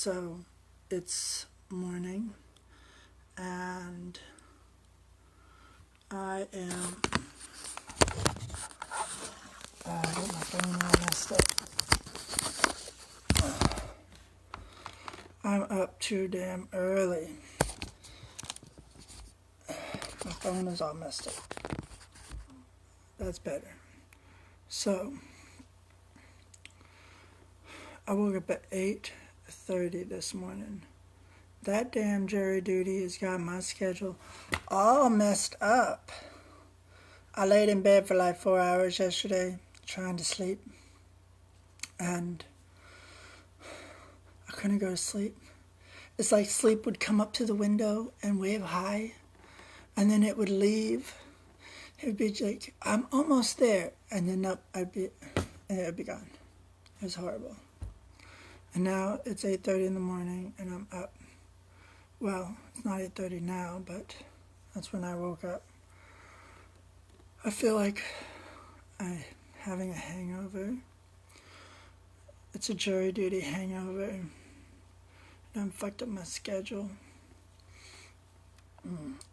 So it's morning and I am, I got my phone all messed up. I'm up too damn early. My phone is all messed up. That's better. So I woke up at 8:30 this morning. That damn jury duty has got my schedule all messed up. I laid in bed for like 4 hours yesterday trying to sleep, and I couldn't go to sleep. It's like sleep would come up to the window and wave hi, and then it would leave. It would be like, I'm almost there, and then up, it would be gone. It was horrible. And now it's 8:30 in the morning, and I'm up. Well, it's not 8:30 now, but that's when I woke up. I feel like I'm having a hangover. It's a jury duty hangover. And I'm fucked up my schedule.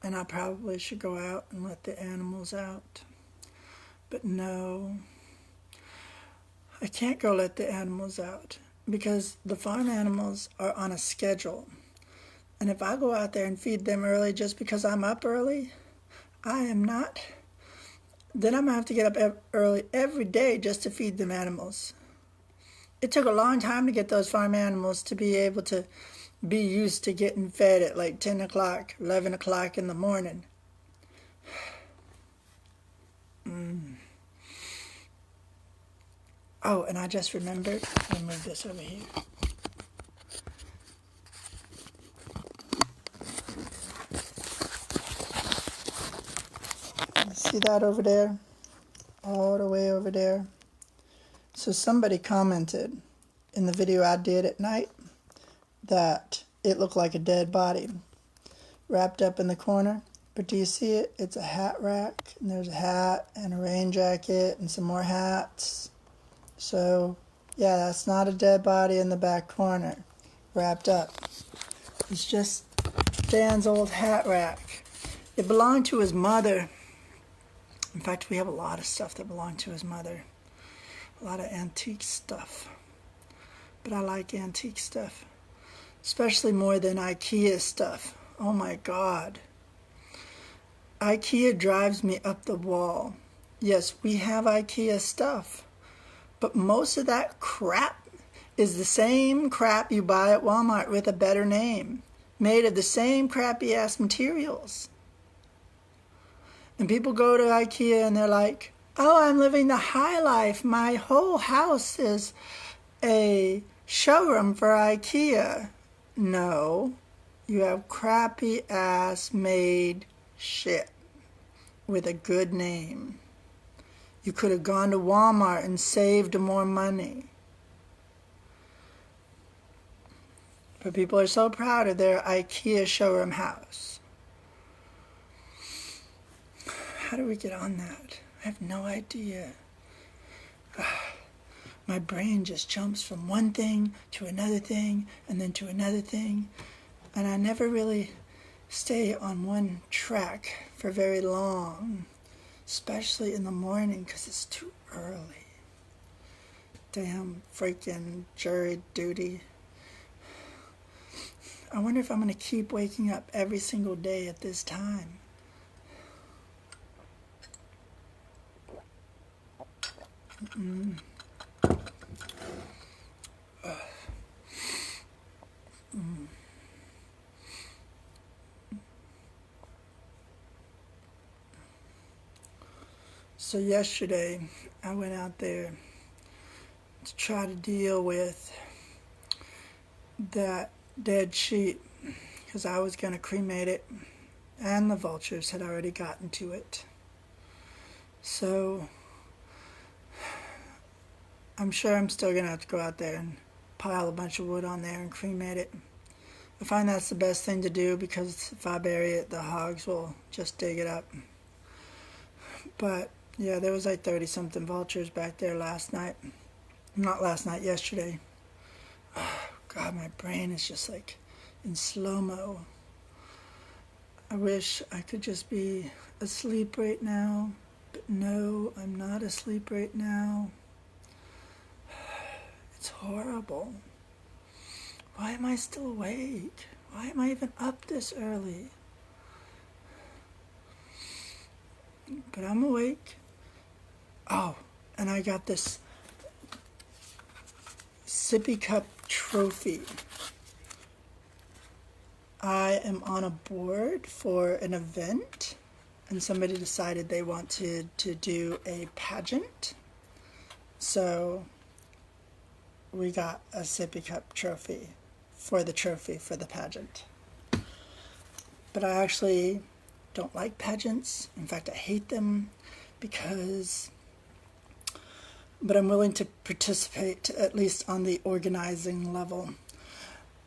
And I probably should go out and let the animals out. But no, I can't go let the animals out because the farm animals are on a schedule. And if I go out there and feed them early just because I'm up early, I am not. Then I'm going to have to get up early every day just to feed them animals. It took a long time to get those farm animals to be able to be used to getting fed at like 10 o'clock, 11 o'clock in the morning. Oh, and I just remembered, let me move this over here. See that over there? All the way over there. So somebody commented in the video I did at night that it looked like a dead body wrapped up in the corner. But do you see it? It's a hat rack, and there's a hat and a rain jacket and some more hats. So, yeah, that's not a dead body in the back corner wrapped up. It's just Dan's old hat rack. It belonged to his mother. In fact, we have a lot of stuff that belonged to his mother. A lot of antique stuff. But I like antique stuff. Especially more than IKEA stuff. Oh my God. IKEA drives me up the wall. Yes, we have IKEA stuff. But most of that crap is the same crap you buy at Walmart with a better name. Made of the same crappy ass materials. And people go to IKEA and they're like, oh, I'm living the high life. My whole house is a showroom for IKEA. No, you have crappy ass made shit with a good name. You could have gone to Walmart and saved more money. But people are so proud of their IKEA showroom house. How do we get on that? I have no idea. My brain just jumps from one thing to another thing and then to another thing. And I never really stay on one track for very long. Especially in the morning because it's too early. Damn freaking jury duty. I wonder if I'm going to keep waking up every single day at this time. So yesterday, I went out there to try to deal with that dead sheep because I was going to cremate it, and the vultures had already gotten to it. So I'm sure I'm still going to have to go out there and pile a bunch of wood on there and cremate it. I find that's the best thing to do because if I bury it, the hogs will just dig it up. But yeah, there was like 30-something vultures back there last night. Not last night, yesterday. Oh, God, my brain is just like in slow-mo. I wish I could just be asleep right now, but no, I'm not asleep right now. It's horrible. Why am I still awake? Why am I even up this early? But I'm awake. Oh, and I got this sippy cup trophy. I am on a board for an event, and somebody decided they wanted to do a pageant. So we got a sippy cup trophy for the pageant. But I actually don't like pageants. In fact, I hate them but I'm willing to participate, at least on the organizing level,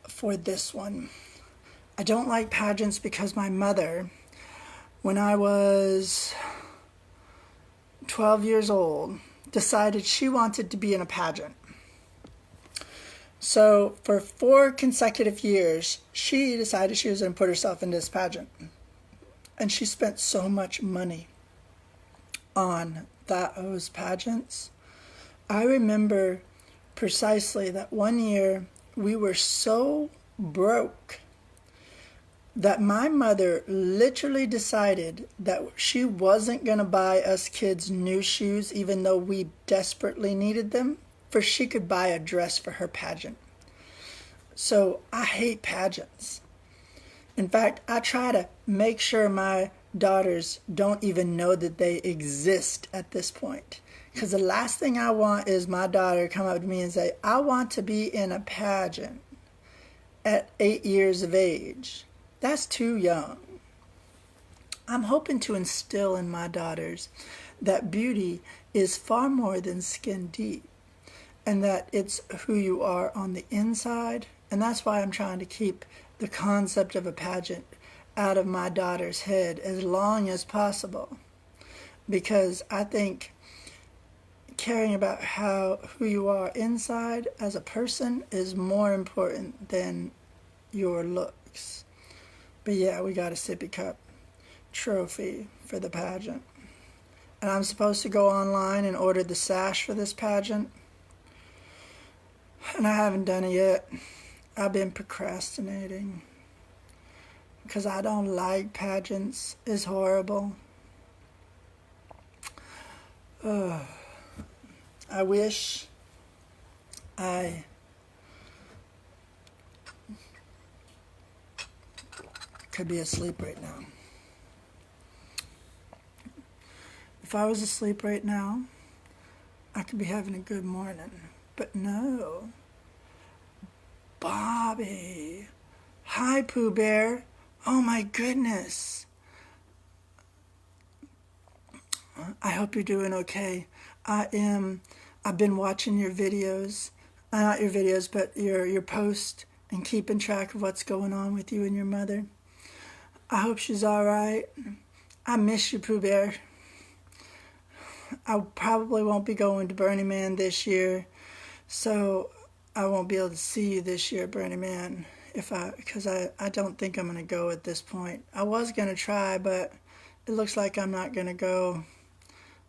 for this one. I don't like pageants because my mother, when I was 12 years old, decided she wanted to be in a pageant. So for 4 consecutive years, she decided she was going to put herself in this pageant. And she spent so much money on those pageants. I remember precisely that one year we were so broke that my mother literally decided that she wasn't going to buy us kids new shoes, even though we desperately needed them, for she could buy a dress for her pageant. So I hate pageants. In fact, I try to make sure my daughters don't even know that they exist at this point. Because the last thing I want is my daughter come up to me and say, I want to be in a pageant at 8 years of age. That's too young. I'm hoping to instill in my daughters that beauty is far more than skin deep, and that it's who you are on the inside. And that's why I'm trying to keep the concept of a pageant out of my daughter's head as long as possible, because I think caring about who you are inside as a person is more important than your looks. But yeah, we got a sippy cup trophy for the pageant. And I'm supposed to go online and order the sash for this pageant. And I haven't done it yet. I've been procrastinating because I don't like pageants. It's horrible. I wish I could be asleep right now. If I was asleep right now, I could be having a good morning. But no. Bobby. Hi, Pooh Bear. Oh my goodness. I hope you're doing okay. I've been watching your videos. Not your videos, but your post, and keeping track of what's going on with you and your mother. I hope she's all right. I miss you, Pooh Bear. I probably won't be going to Burning Man this year, so I won't be able to see you this year at Burning Man because I don't think I'm going to go at this point. I was going to try, but it looks like I'm not going to go.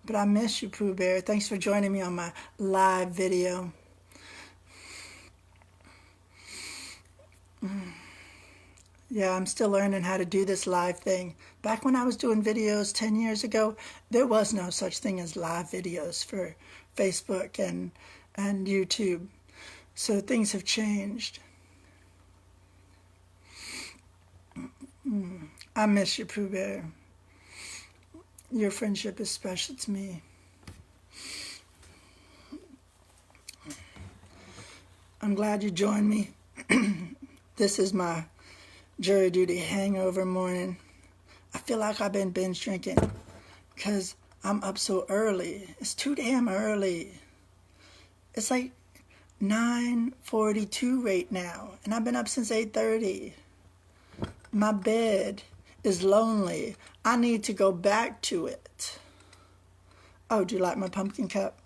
But I miss you, Pooh Bear. Thanks for joining me on my live video. Yeah, I'm still learning how to do this live thing. Back when I was doing videos 10 years ago, there was no such thing as live videos for Facebook and YouTube. So things have changed. I miss you, Pooh Bear. Your friendship is special to me. I'm glad you joined me. This is my jury duty hangover morning. I feel like I've been binge drinking because I'm up so early. It's too damn early. It's like 9:42 right now, and I've been up since 8:30. My bed is lonely. I need to go back to it. Oh, do you like my pumpkin cup?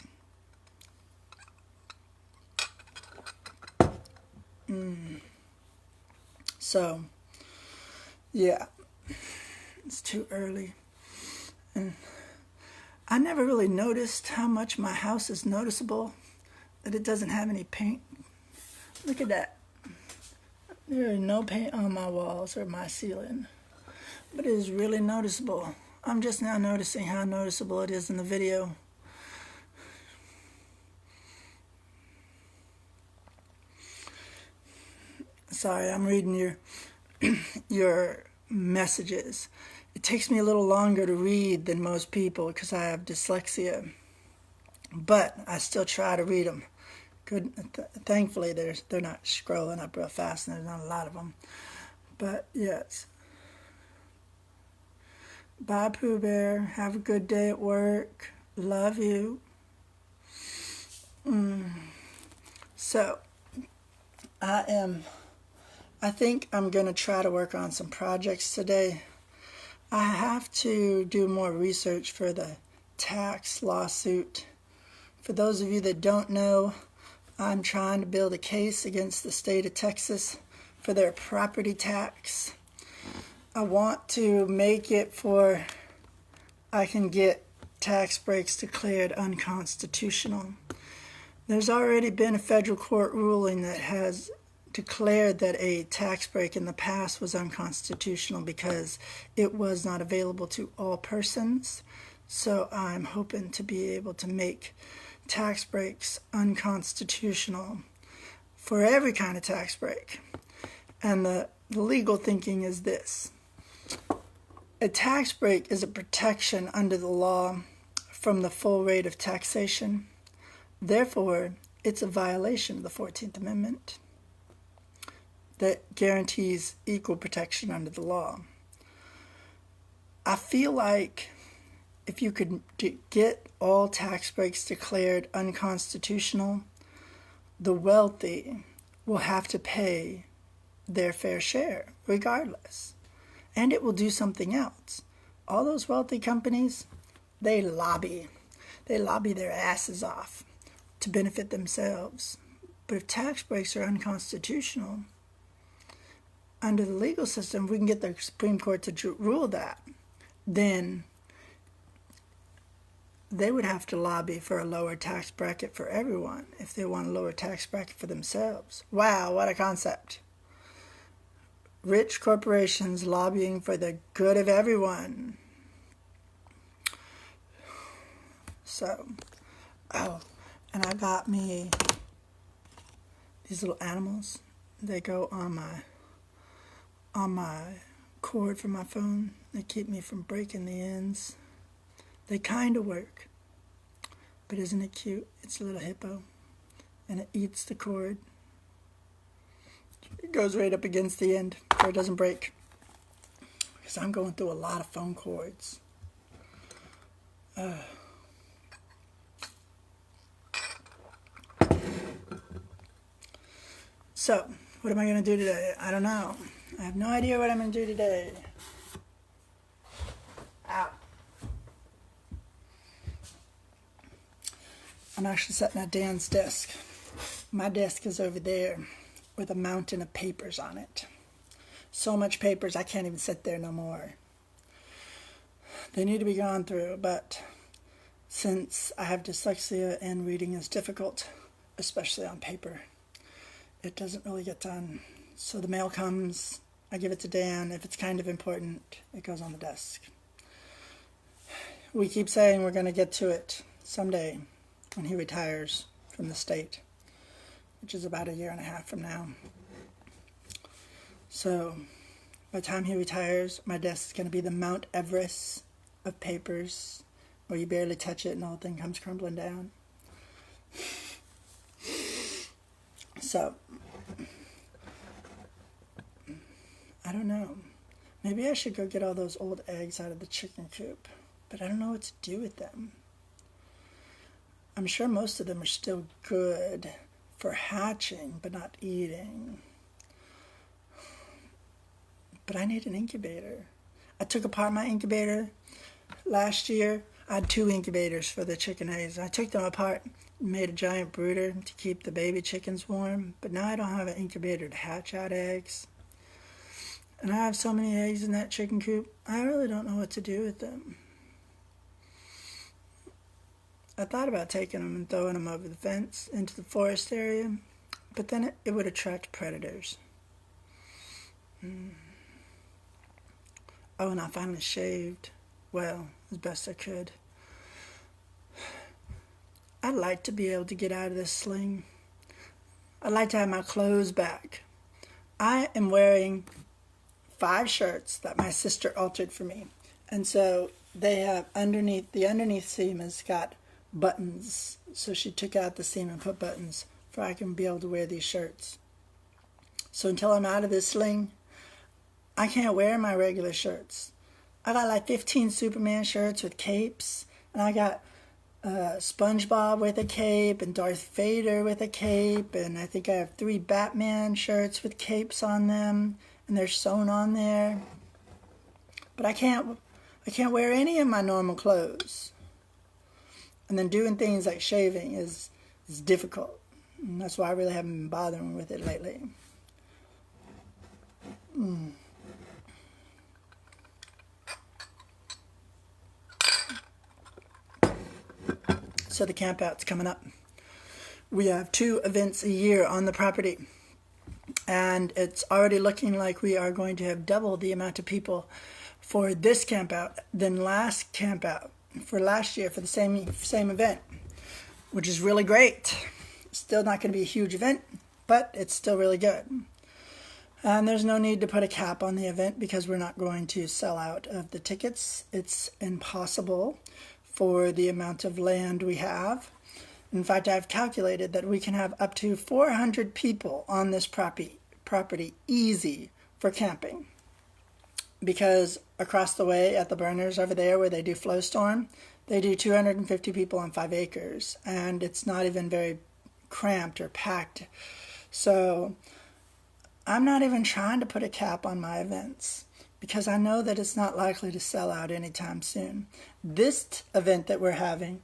So, yeah, it's too early. And I never really noticed how much my house is noticeable, that it doesn't have any paint. Look at that. There is no paint on my walls or my ceiling, but it is really noticeable. I'm just now noticing how noticeable it is in the video. Sorry, I'm reading your messages. It takes me a little longer to read than most people because I have dyslexia, but I still try to read them. Thankfully, they're not scrolling up real fast, and there's not a lot of them. But yes. Bye, Pooh Bear. Have a good day at work. Love you. So, I think I'm going to try to work on some projects today. I have to do more research for the tax lawsuit. For those of you that don't know, I'm trying to build a case against the state of Texas for their property tax. I want to make it for I can get tax breaks declared unconstitutional. There's already been a federal court ruling that has declared that a tax break in the past was unconstitutional because it was not available to all persons. So I'm hoping to be able to make tax breaks unconstitutional for every kind of tax break. And the legal thinking is this. A tax break is a protection under the law from the full rate of taxation. Therefore, it's a violation of the 14th Amendment that guarantees equal protection under the law. I feel like if you could get all tax breaks declared unconstitutional, the wealthy will have to pay their fair share regardless. And it will do something else. All those wealthy companies, they lobby. They lobby their asses off to benefit themselves. But if tax breaks are unconstitutional, under the legal system, if we can get the Supreme Court to rule that, then they would have to lobby for a lower tax bracket for everyone if they want a lower tax bracket for themselves. Wow, what a concept. Rich corporations lobbying for the good of everyone. So, and I got me these little animals. They go on my cord for my phone. They keep me from breaking the ends. They kind of work. But isn't it cute? It's a little hippo. And it eats the cord. It goes right up against the end so it doesn't break. Because I'm going through a lot of phone cords. So, what am I going to do today? I don't know. I have no idea what I'm going to do today. Ow. I'm actually sitting at Dan's desk. My desk is over there with a mountain of papers on it. So much papers, I can't even sit there no more. They need to be gone through, but since I have dyslexia and reading is difficult, especially on paper, it doesn't really get done. So the mail comes, I give it to Dan. If it's kind of important, it goes on the desk. We keep saying we're going to get to it someday when he retires from the state, which is about 1.5 years from now. So by the time he retires, my desk is going to be the Mount Everest of papers, where you barely touch it and the whole thing comes crumbling down. So, I don't know. Maybe I should go get all those old eggs out of the chicken coop, but I don't know what to do with them. I'm sure most of them are still good for hatching, but not eating. But I need an incubator. I took apart my incubator last year. I had 2 incubators for the chicken eggs. I took them apart, made a giant brooder to keep the baby chickens warm, but now I don't have an incubator to hatch out eggs. And I have so many eggs in that chicken coop, I really don't know what to do with them. I thought about taking them and throwing them over the fence into the forest area, but then it would attract predators. Oh, and I finally shaved. Well, as best I could. I'd like to be able to get out of this sling. I'd like to have my clothes back. I am wearing 5 shirts that my sister altered for me. And so they have the underneath seam has got buttons. So she took out the seam and put buttons for I can be able to wear these shirts. So until I'm out of this sling, I can't wear my regular shirts. I got like 15 Superman shirts with capes, and I got SpongeBob with a cape, and Darth Vader with a cape, and I think I have 3 Batman shirts with capes on them, and they're sewn on there. But I can't wear any of my normal clothes. And then doing things like shaving is difficult. And that's why I really haven't been bothering with it lately. So the campout's coming up. We have 2 events a year on the property. And it's already looking like we are going to have double the amount of people for this campout than last campout for last year for the same event, which is really great. Still not going to be a huge event, but it's still really good. And there's no need to put a cap on the event because we're not going to sell out of the tickets. It's impossible for the amount of land we have. In fact, I've calculated that we can have up to 400 people on this property easy for camping. Because across the way at the burners over there where they do flow storm, they do 250 people on 5 acres. And it's not even very cramped or packed. So I'm not even trying to put a cap on my events because I know that it's not likely to sell out anytime soon. This event that we're having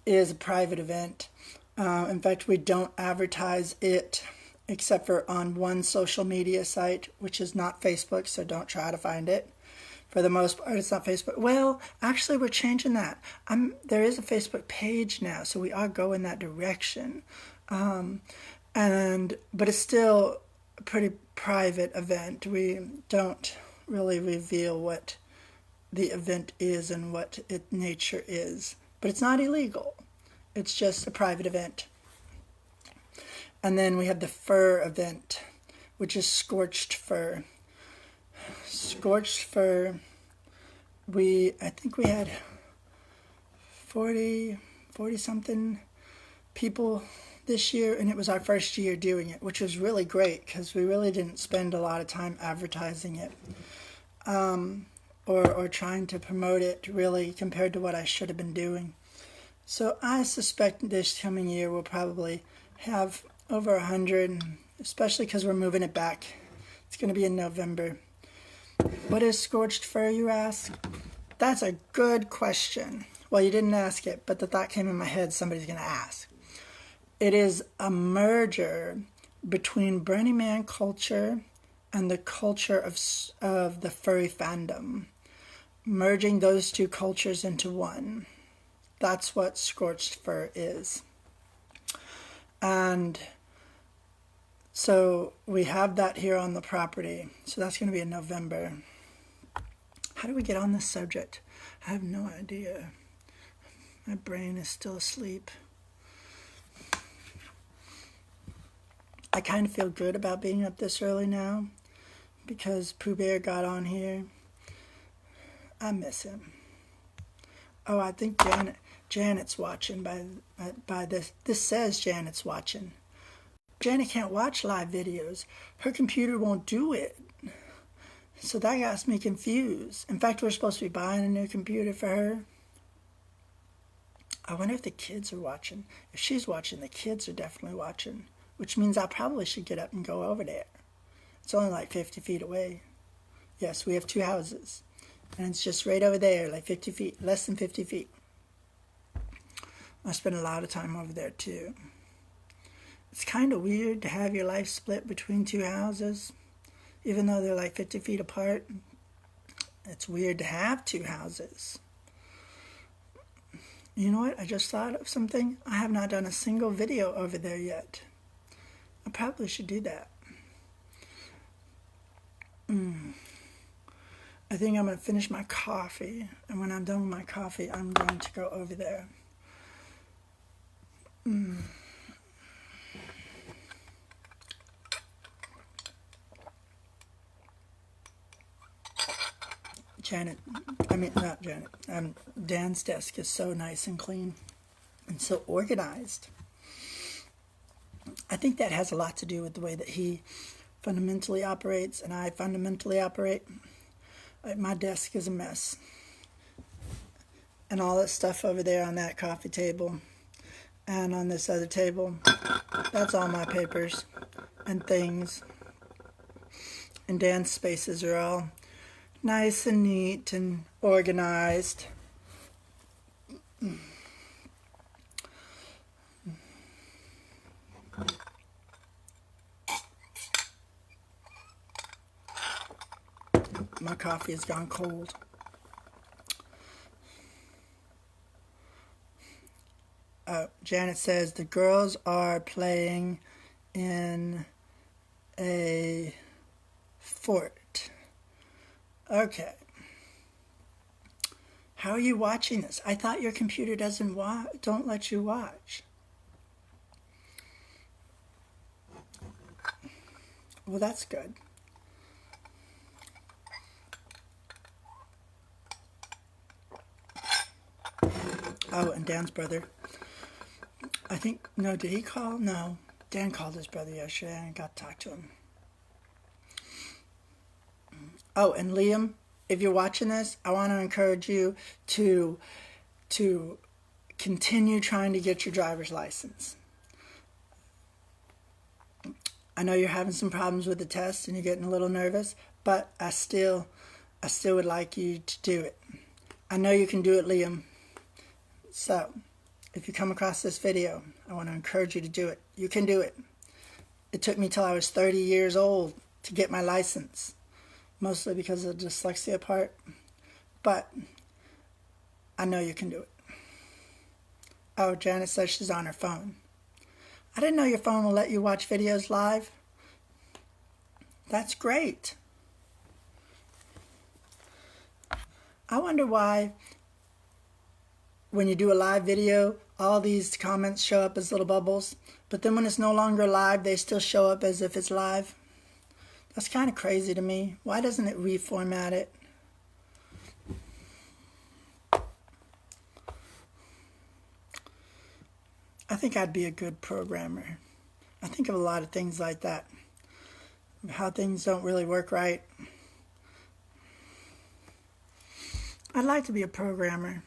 is a private event. In fact, we don't advertise it except for on one social media site, which is not Facebook, so don't try to find it. For the most part, it's not Facebook. Well, actually, we're changing that. There is a Facebook page now, so we are going that direction. But it's still a pretty private event. We don't really reveal what the event is and what its nature is. But it's not illegal. It's just a private event. And then we have the fur event, which is scorched fur. Scorched fur, I think we had 40 something people this year, and it was our first year doing it, which was really great because we really didn't spend a lot of time advertising it or trying to promote it really compared to what I should have been doing. So I suspect this coming year we'll probably have over 100, especially because we're moving it back. It's going to be in November. What is scorched fur, you ask? That's a good question. Well, you didn't ask it, but the thought came in my head somebody's going to ask. It is a merger between Burning Man culture and the culture of the furry fandom. Merging those 2 cultures into one. That's what scorched fur is. And so we have that here on the property. So that's going to be in November. How do we get on this subject? I have no idea. My brain is still asleep. I kind of feel good about being up this early now because Pooh Bear got on here. I miss him. Oh, I think Janet's watching by this. This says Janet's watching. Janet can't watch live videos. Her computer won't do it. So that got me confused. In fact, we're supposed to be buying a new computer for her. I wonder if the kids are watching. If she's watching, the kids are definitely watching, which means I probably should get up and go over there. It's only like 50 feet away. Yes, we have 2 houses. And it's just right over there, like 50 feet, less than 50 feet. I spend a lot of time over there too. It's kind of weird to have your life split between two houses, even though they're like 50 feet apart. It's weird to have two houses. You know what? I just thought of something. I have not done a single video over there yet. I probably should do that. I think I'm going to finish my coffee, and when I'm done with my coffee, I'm going to go over there. Not Janet, Dan's desk is so nice and clean and so organized. I think that has a lot to do with the way that he fundamentally operates and I fundamentally operate. Like, my desk is a mess. And all that stuff over there on that coffee table and on this other table, that's all my papers and things. And Dan's spaces are all nice and neat and organized. My coffee has gone cold. Janet says the girls are playing in a fort. Okay. How are you watching this? I thought your computer don't let you watch. Well, that's good. Oh, and Dan's brother. Did he call? No. Dan called his brother yesterday and I got to talk to him. Oh, and Liam, if you're watching this, I want to encourage you to continue trying to get your driver's license. I know you're having some problems with the test and you're getting a little nervous, but I still would like you to do it. I know you can do it, Liam. So, if you come across this video, I want to encourage you to do it. You can do it. It took me till I was 30 years old to get my license, mostly because of the dyslexia part, but I know you can do it. Oh, Janet says she's on her phone. I didn't know your phone will let you watch videos live. That's great. I wonder why when you do a live video, all these comments show up as little bubbles, but then when it's no longer live, they still show up as if it's live. That's kind of crazy to me. Why doesn't it reformat it? I think I'd be a good programmer. I think of a lot of things like that. How things don't really work right. I'd like to be a programmer.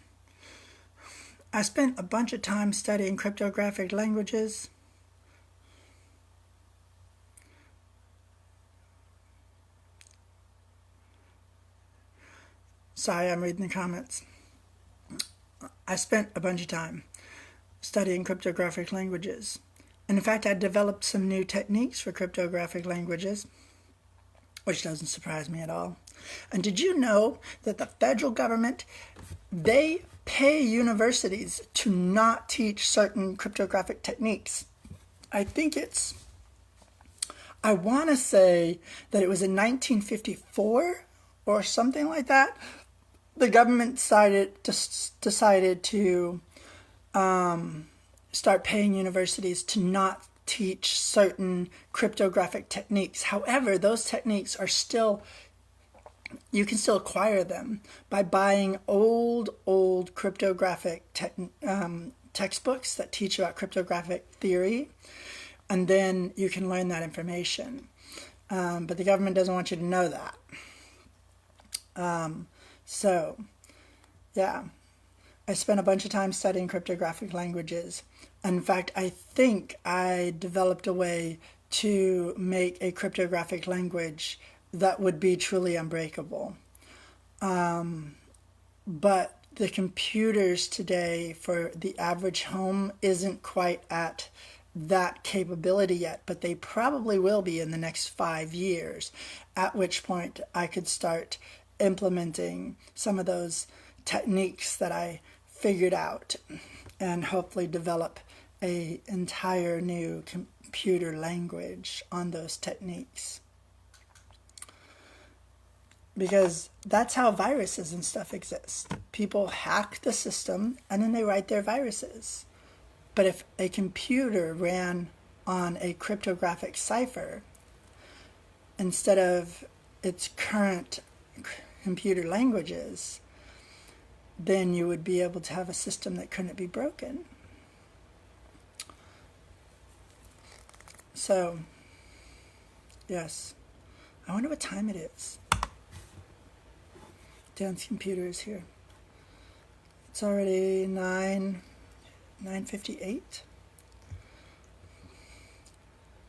I spent a bunch of time studying cryptographic languages. Sorry, I'm reading the comments. I spent a bunch of time studying cryptographic languages. And in fact, I developed some new techniques for cryptographic languages, which doesn't surprise me at all. And did you know that the federal government, they pay universities to not teach certain cryptographic techniques? I want to say that it was in 1954 or something like that. The government decided to start paying universities to not teach certain cryptographic techniques. However, those techniques are still, you can still acquire them by buying old cryptographic textbooks that teach about cryptographic theory, and then you can learn that information. But the government doesn't want you to know that. So, yeah, I spent a bunch of time studying cryptographic languages. In fact, I think I developed a way to make a cryptographic language that would be truly unbreakable. But the computers today for the average home isn't quite at that capability yet, but they probably will be in the next 5 years, at which point I could start implementing some of those techniques that I figured out and hopefully develop an entire new computer language on those techniques. Because that's how viruses and stuff exist. People hack the system and then they write their viruses. But if a computer ran on a cryptographic cipher instead of its current computer languages, then you would be able to have a system that couldn't be broken. So, yes. I wonder what time it is. Dan's computer is here. It's already 9:58.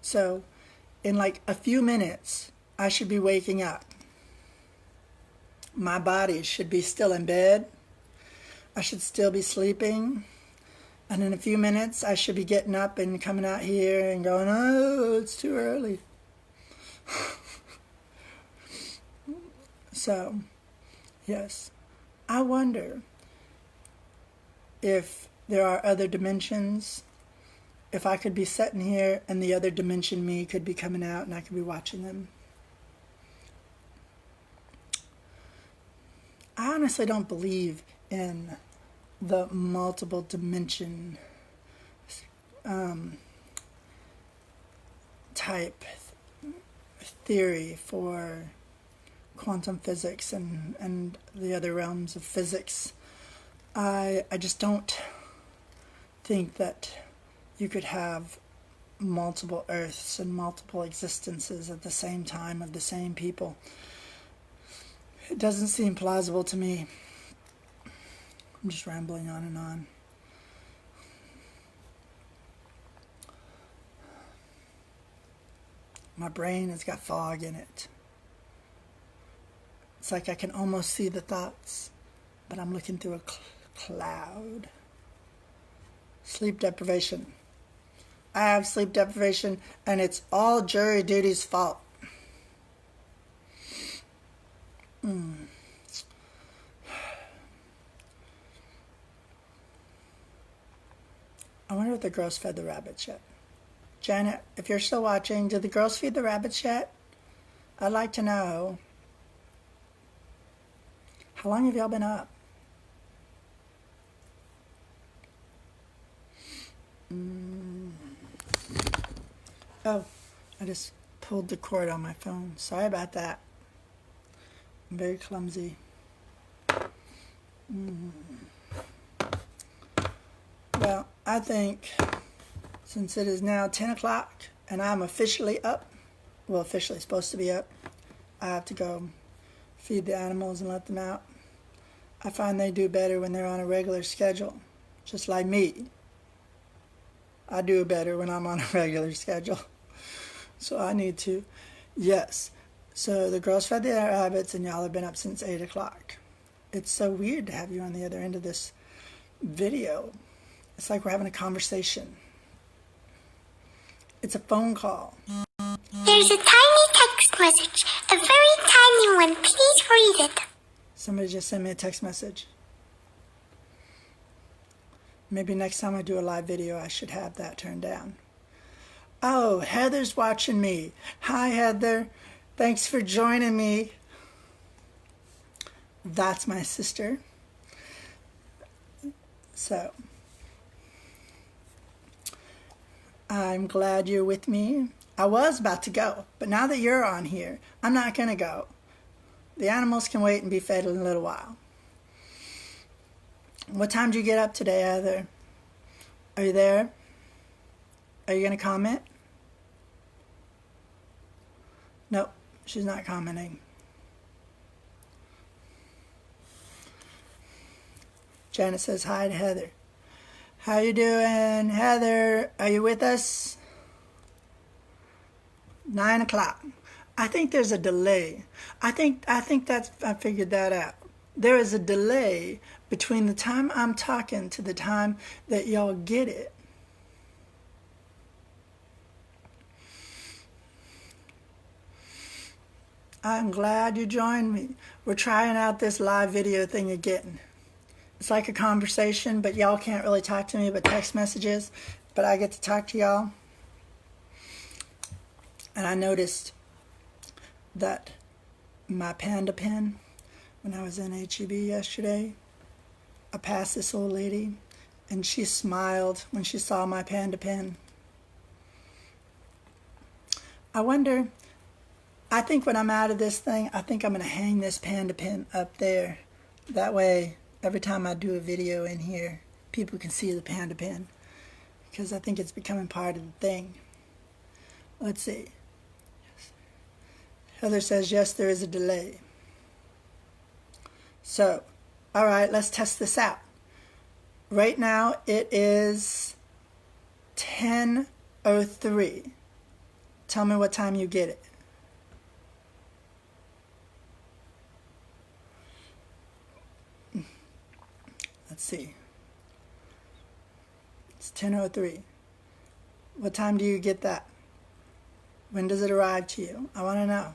So, in like a few minutes, I should be waking up. My body should be still in bed. I should still be sleeping. And in a few minutes, I should be getting up and coming out here and going, oh, it's too early. So, yes, I wonder if there are other dimensions, if I could be sitting here and the other dimension me could be coming out and I could be watching them. I honestly don't believe in the multiple dimension type theory for quantum physics and the other realms of physics. I just don't think that you could have multiple Earths and multiple existences at the same time of the same people. It doesn't seem plausible to me. I'm just rambling on and on. My brain has got fog in it. It's like I can almost see the thoughts, but I'm looking through a cloud. Sleep deprivation. I have sleep deprivation, and it's all jury duty's fault. I wonder if the girls fed the rabbits yet. Janet, if you're still watching, did the girls feed the rabbits yet? I'd like to know. How long have y'all been up? Oh, I just pulled the cord on my phone. Sorry about that. I'm very clumsy. Well, I think since it is now 10 o'clock and I'm officially up, well, officially supposed to be up, I have to go feed the animals and let them out. I find they do better when they're on a regular schedule, just like me. I do better when I'm on a regular schedule. So I need to, yes. So the girls fed the rabbits and y'all have been up since 8 o'clock. It's so weird to have you on the other end of this video. It's like we're having a conversation. It's a phone call. There's a tiny text message, a very tiny one. Please read it. Somebody just sent me a text message. Maybe next time I do a live video, I should have that turned down. Oh, Heather's watching me. Hi, Heather. Thanks for joining me. That's my sister. So, I'm glad you're with me. I was about to go, but now that you're on here, I'm not going to go. The animals can wait and be fed in a little while. What time did you get up today, Heather? Are you there? Are you going to comment? Nope, she's not commenting. Janet says hi to Heather. How you doing, Heather? Are you with us? 9 o'clock. I think there's a delay. I figured that out. there is a delay between the time I'm talking to the time that y'all get it. I'm glad you joined me. We're trying out this live video thing again. It's like a conversation, but y'all can't really talk to me but text messages, but I get to talk to y'all. And I noticed that my panda pen, when I was in HEB yesterday, I passed this old lady and she smiled when she saw my panda pen. I think when I'm out of this thing, I think I'm going to hang this panda pen up there. That way, every time I do a video in here, people can see the panda pen. Because I think it's becoming part of the thing. Let's see. Heather says, yes, there is a delay. So, all right, let's test this out. Right now, it is 10:03. Tell me what time you get it. Let's see. It's 10:03. What time do you get that? When does it arrive to you? I want to know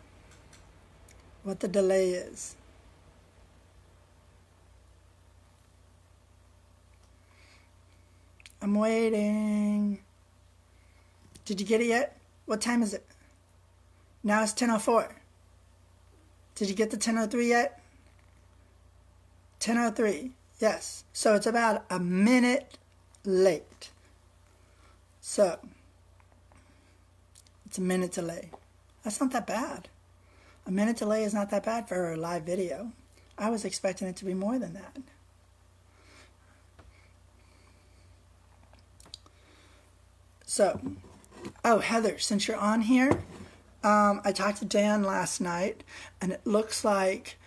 what the delay is. I'm waiting. Did you get it yet? What time is it? Now it's 10:04. Did you get the 10:03 yet? 10:03. Yes. So it's about a minute late. So it's a minute delay. That's not that bad. A minute delay is not that bad for a live video. I was expecting it to be more than that. So, oh, Heather, since you're on here, I talked to Dan last night, and it looks like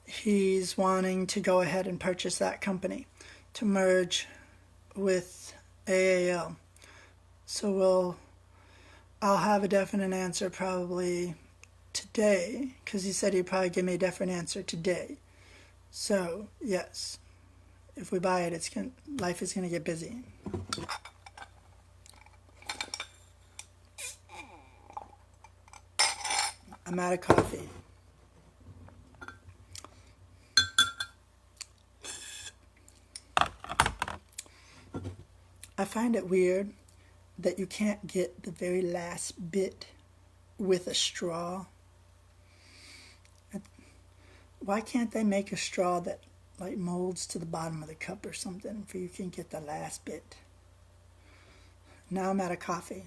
he's wanting to go ahead and purchase that company to merge with AAL. So I'll have a definite answer probably today, because he said he'd probably give me a definite answer today. So, yes, if we buy it, life is going to get busy. I'm out of coffee. I find it weird that you can't get the very last bit with a straw. Why can't they make a straw that like molds to the bottom of the cup or something for you can get the last bit? Now I'm out of coffee.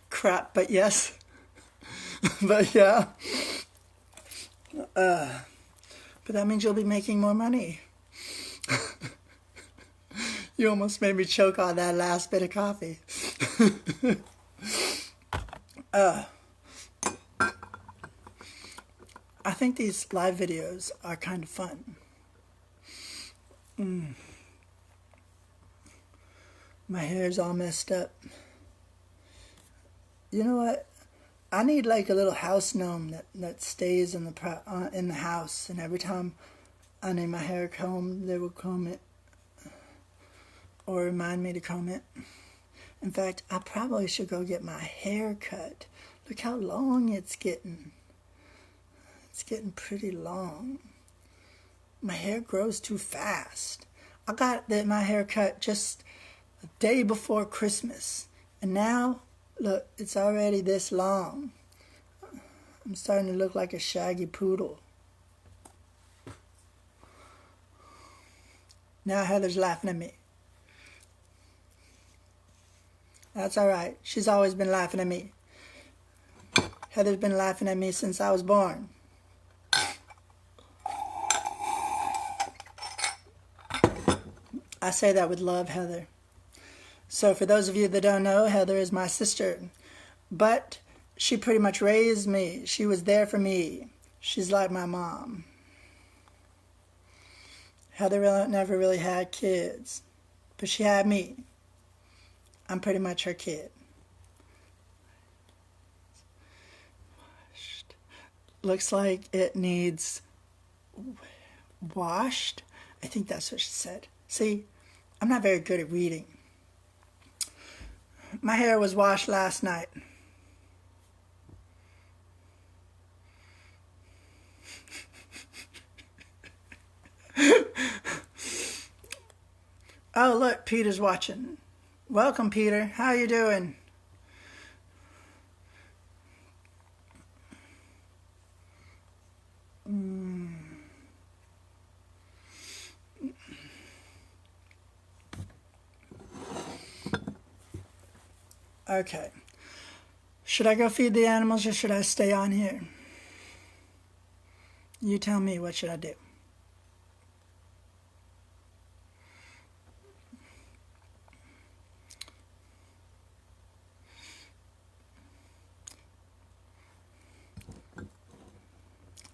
Crap, but yes. But yeah. But that means you'll be making more money. You almost made me choke on that last bit of coffee. I think these live videos are kind of fun. My hair's all messed up. You know what? I need like a little house gnome that stays in the house, and every time I need my hair combed, they will comb it or remind me to comb it. In fact, I probably should go get my hair cut. Look how long it's getting. It's getting pretty long. My hair grows too fast. I got my hair cut just a day before Christmas, and now look, it's already this long. I'm starting to look like a shaggy poodle. Now Heather's laughing at me. That's all right. She's always been laughing at me. Heather's been laughing at me since I was born. I say that with love, Heather. So for those of you that don't know, Heather is my sister. But she pretty much raised me. She was there for me. She's like my mom. Heather never really had kids. but she had me. I'm pretty much her kid. Looks like it needs washed. I think that's what she said. See, I'm not very good at reading. My hair was washed last night. Oh, look, Peter's watching. Welcome, Peter. How you doing? Okay. Should I go feed the animals or should I stay on here? You tell me, what should I do?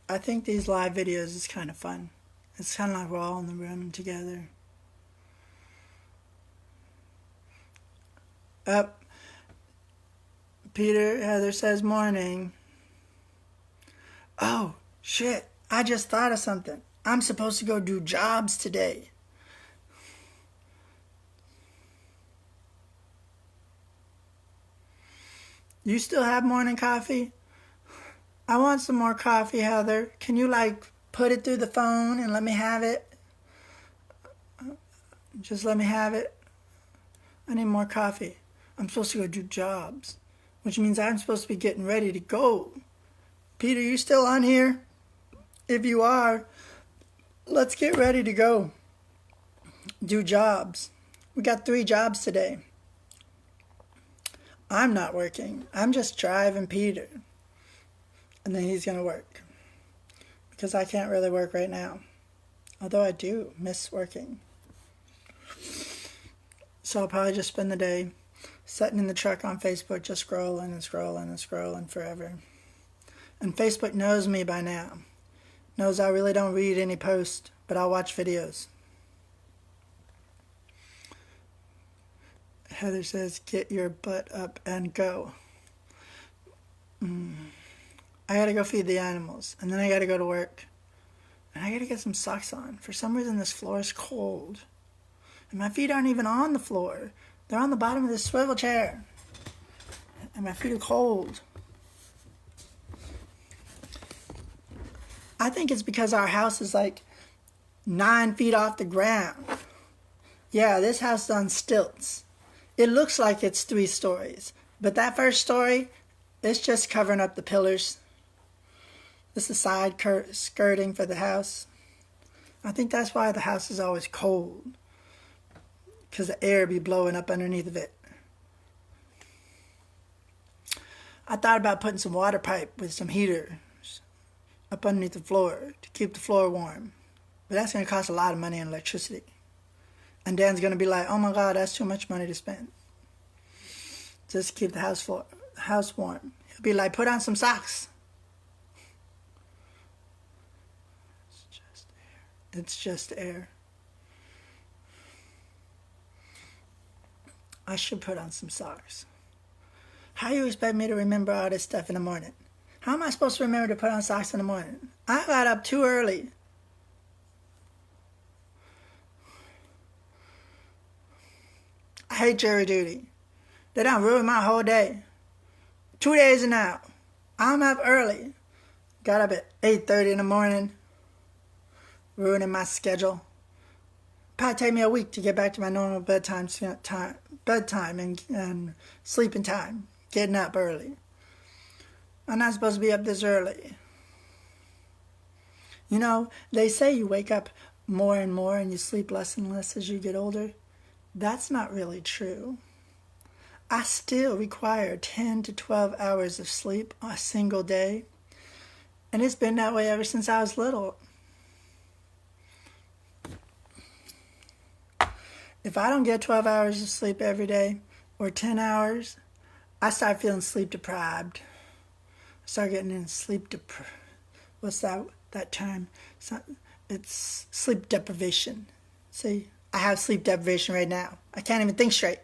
I think these live videos is kind of fun. It's kind of like we're all in the room together. Up. Peter, Heather says morning. Oh, shit. I just thought of something. I'm supposed to go do jobs today. You still have morning coffee? I want some more coffee, Heather. Can you, put it through the phone and let me have it? Just let me have it. I need more coffee. I'm supposed to go do jobs, which means I'm supposed to be getting ready to go. Peter, you still on here? If you are, let's get ready to go. Do jobs. We got 3 jobs today. I'm not working. I'm just driving Peter. And then he's going to work. Because I can't really work right now. Although I do miss working. So I'll probably just spend the day sitting in the truck on Facebook just scrolling and scrolling and scrolling forever. And Facebook knows me by now. Knows I really don't read any posts, but I'll watch videos. Heather says, get your butt up and go. I gotta go feed the animals, and then I gotta go to work. And I gotta get some socks on. For some reason, this floor is cold. And my feet aren't even on the floor. They're on the bottom of this swivel chair. And my feet are cold. I think it's because our house is 9 feet off the ground. Yeah, this house is on stilts. It looks like it's 3 stories. But that first story, it's just covering up the pillars. This is the side skirting for the house. I think that's why the house is always cold. Because the air be blowing up underneath of it. I thought about putting some water pipe with some heater up underneath the floor to keep the floor warm. But that's going to cost a lot of money in electricity. And Dan's going to be like, oh my God, that's too much money to spend. Just keep the house warm. He'll be like, put on some socks. It's just air. I should put on some socks. How do you expect me to remember all this stuff in the morning? How am I supposed to remember to put on socks in the morning? I got up too early. I hate jury duty. They done ruined my whole day. 2 days now. I'm up early. Got up at 8:30 in the morning. Ruining my schedule. Probably take me a week to get back to my normal bedtime and sleeping time. Getting up early. I'm not supposed to be up this early. You know, they say you wake up more and more and you sleep less and less as you get older. That's not really true. I still require 10 to 12 hours of sleep a single day. And it's been that way ever since I was little. If I don't get 12 hours of sleep every day, or 10 hours, I start feeling sleep deprived. I start getting in what's that term? It's sleep deprivation. See, I have sleep deprivation right now. I can't even think straight.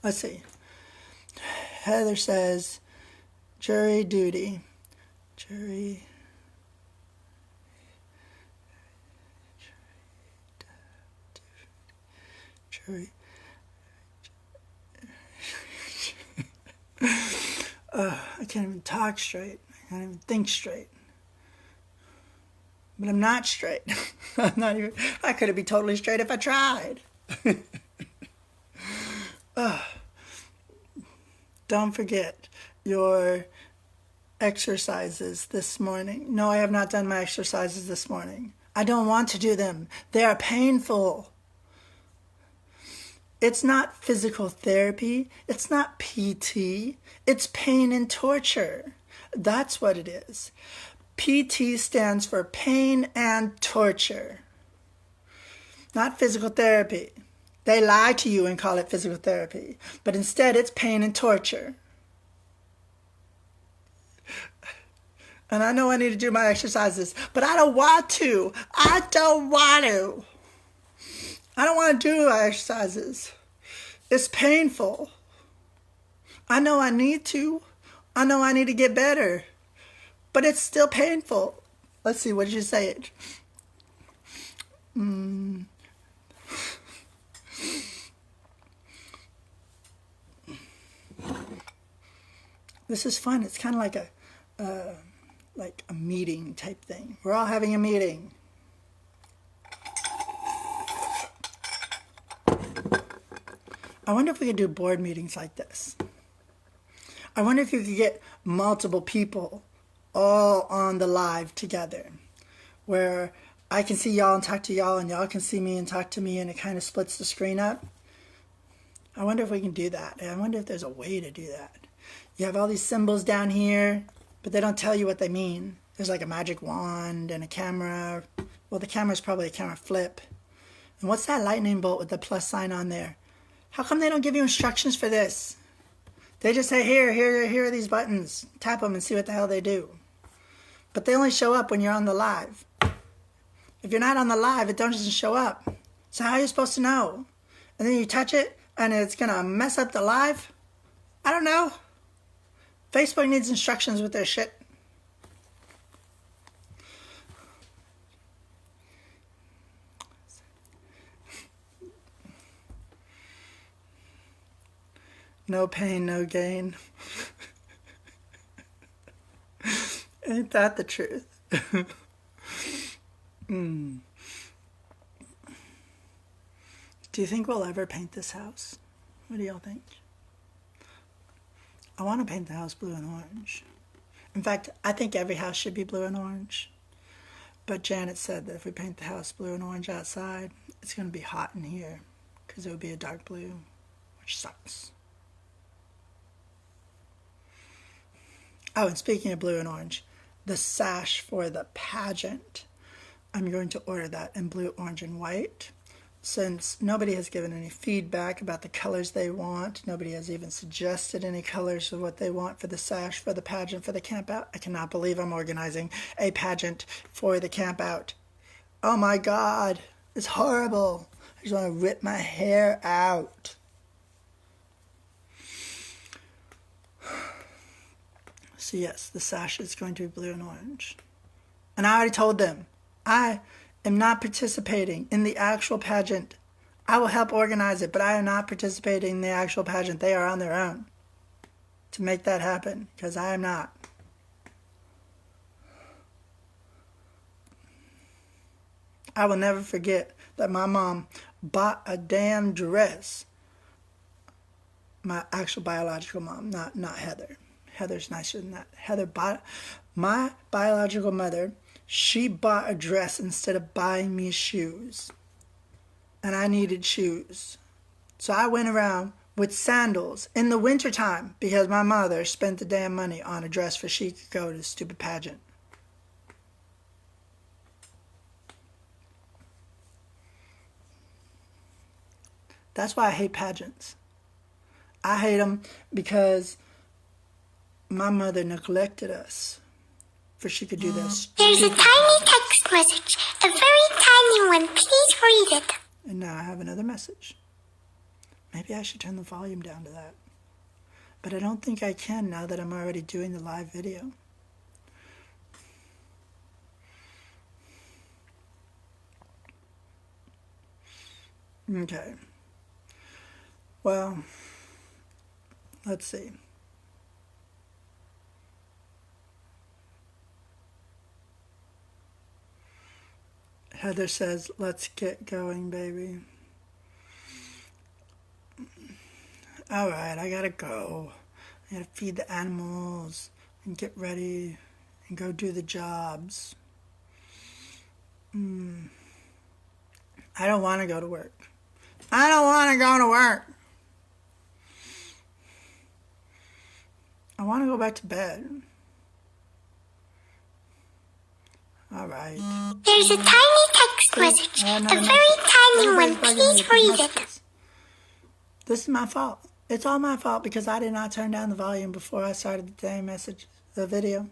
Let's see. Heather says, jury duty. Jury. Jury. I can't even talk straight. I can't even think straight. But I'm not straight. I'm not even. I couldn't be totally straight if I tried. Don't forget your exercises this morning. No, I have not done my exercises this morning. I don't want to do them. They are painful. It's not physical therapy. It's not PT. It's pain and torture. That's what it is. PT stands for pain and torture, not physical therapy. They lie to you and call it physical therapy, but instead it's pain and torture. And I know I need to do my exercises, but I don't want to. I don't want to. I don't want to do my exercises. It's painful. I know I need to. I know I need to get better. But it's still painful. Let's see, what did you say? This is fun. It's kind of like a meeting type thing. We're all having a meeting. I wonder if we could do board meetings like this. I wonder if you could get multiple people all on the live together, where I can see y'all and talk to y'all, and y'all can see me and talk to me, and it kind of splits the screen up. I wonder if we can do that. I wonder if there's a way to do that. You have all these symbols down here, but they don't tell you what they mean. There's like a magic wand and a camera. Well, the camera's probably a camera flip. And what's that lightning bolt with the plus sign on there? How come they don't give you instructions for this? They just say, here are these buttons. Tap them and see what the hell they do. But they only show up when you're on the live. If you're not on the live, it doesn't show up. So how are you supposed to know? And then you touch it, and it's going to mess up the live? I don't know. Facebook needs instructions with their shit. No pain, no gain. Ain't that the truth? Do you think we'll ever paint this house? What do y'all think? I want to paint the house blue and orange. In fact, I think every house should be blue and orange. But Janet said that if we paint the house blue and orange outside, it's going to be hot in here because it would be a dark blue, which sucks. Oh, and speaking of blue and orange, the sash for the pageant, I'm going to order that in blue, orange, and white. Since nobody has given any feedback about the colors they want, nobody has even suggested any colors of what they want for the sash, for the pageant, for the camp out. I cannot believe I'm organizing a pageant for the camp out. Oh my God, it's horrible. I just want to rip my hair out. So yes, the sash is going to be blue and orange. And I already told them, I am not participating in the actual pageant. I will help organize it, but I am not participating in the actual pageant. They are on their own to make that happen, because I am not. I will never forget that my mom bought a damn dress. My actual biological mom, not Heather. Heather's nicer than that. Heather bought, my biological mother, she bought a dress instead of buying me shoes. And I needed shoes. So I went around with sandals in the wintertime because my mother spent the damn money on a dress for she could go to the stupid pageant. That's why I hate pageants. I hate them because my mother neglected us for she could do this. There's a tiny text text message. A very tiny one. Please read it. And now I have another message. Maybe I should turn the volume down to that. But I don't think I can now that I'm already doing the live video. Okay. Well, let's see. Heather says, let's get going, baby. All right, I gotta go. I gotta feed the animals and get ready and go do the jobs. I don't want to go to work. I don't want to go to work. I want to go back to bed. All right. There's a tiny text message. A very tiny one. Please read it. This is my fault. It's all my fault because I did not turn down the volume before I started the dang message, the video.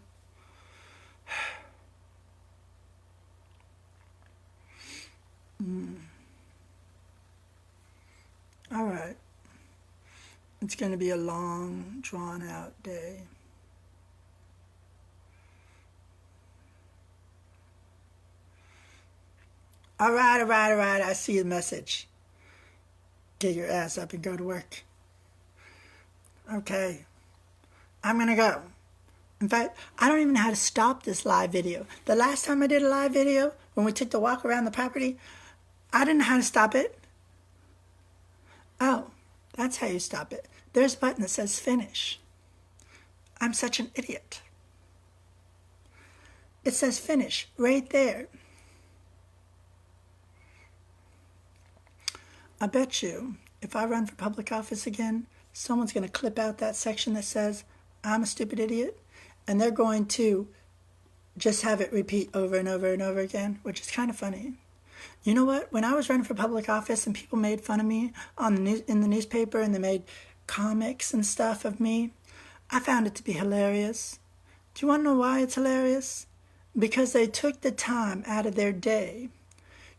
All right. It's going to be a long, drawn-out day. All right. I see the message. Get your ass up and go to work. Okay. I'm going to go. In fact, I don't even know how to stop this live video. The last time I did a live video, when we took the walk around the property, I didn't know how to stop it. Oh, that's how you stop it. There's a button that says finish. I'm such an idiot. It says finish right there. I bet you, if I run for public office again, someone's going to clip out that section that says, I'm a stupid idiot, and they're going to just have it repeat over and over and over again, which is kind of funny. You know what? When I was running for public office and people made fun of me in the newspaper and they made comics and stuff of me, I found it to be hilarious. Do you want to know why it's hilarious? Because they took the time out of their day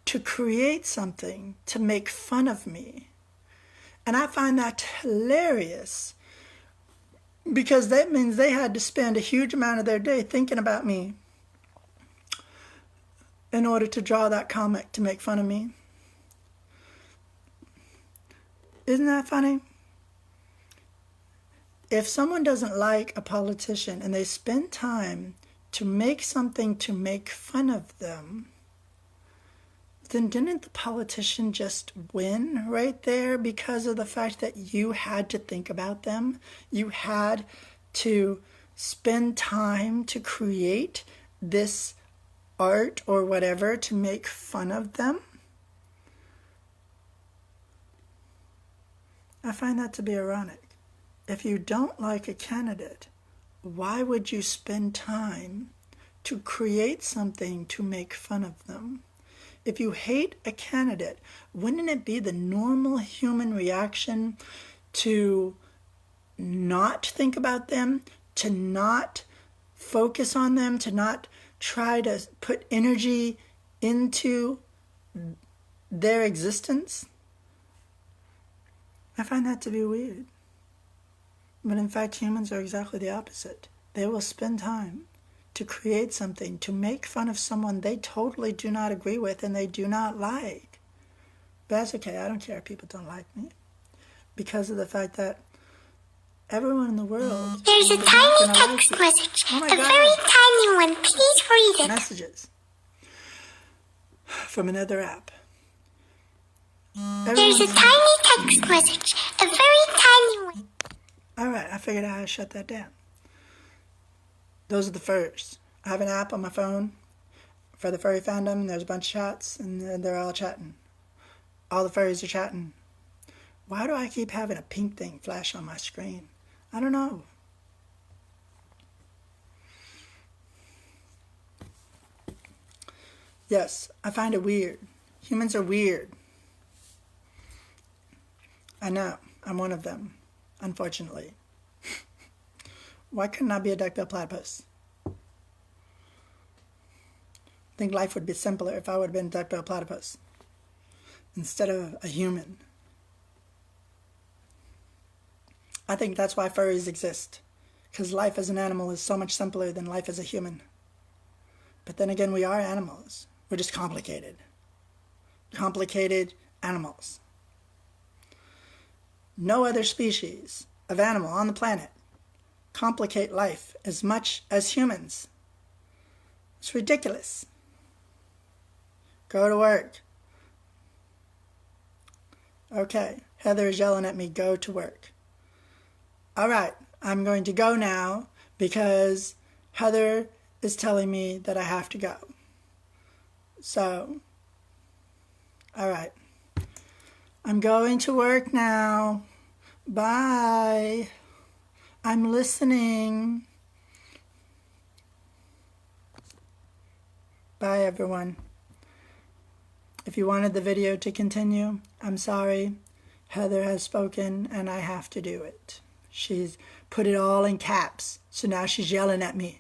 to create something to make fun of me. And I find that hilarious because that means they had to spend a huge amount of their day thinking about me in order to draw that comic to make fun of me. Isn't that funny? If someone doesn't like a politician and they spend time to make something to make fun of them, then didn't the politician just win right there because of the fact that you had to think about them? You had to spend time to create this art or whatever to make fun of them? I find that to be ironic. If you don't like a candidate, why would you spend time to create something to make fun of them? If you hate a candidate, wouldn't it be the normal human reaction to not think about them, to not focus on them, to not try to put energy into their existence? I find that to be weird. But in fact, humans are exactly the opposite. They will spend time to create something, to make fun of someone they totally do not agree with and they do not like. But that's okay, I don't care if people don't like me. Because of the fact that everyone in the world... There's a tiny text message. Oh my God. Very tiny one. Please read it. Messages. From another app. There's a tiny text message. A very tiny one. Alright, I figured out how to shut that down. Those are the furs. I have an app on my phone for the furry fandom, and there's a bunch of chats, and they're all chatting. All the furries are chatting. Why do I keep having a pink thing flash on my screen? I don't know. Yes, I find it weird. Humans are weird. I know, I'm one of them, unfortunately. Why couldn't I be a duck-billed platypus? think life would be simpler if I would have been duck-billed platypus instead of a human. I think that's why furries exist, because life as an animal is so much simpler than life as a human. But then again, we are animals. We're just complicated. Complicated animals. No other species of animal on the planet complicate life as much as humans. It's ridiculous. Go to work. Okay, Heather is yelling at me, go to work. All right, I'm going to go now because Heather is telling me that I have to go. So, all right. I'm going to work now. Bye. I'm listening. Bye, everyone. If you wanted the video to continue, I'm sorry. Heather has spoken and I have to do it. She's put it all in caps, so now she's yelling at me.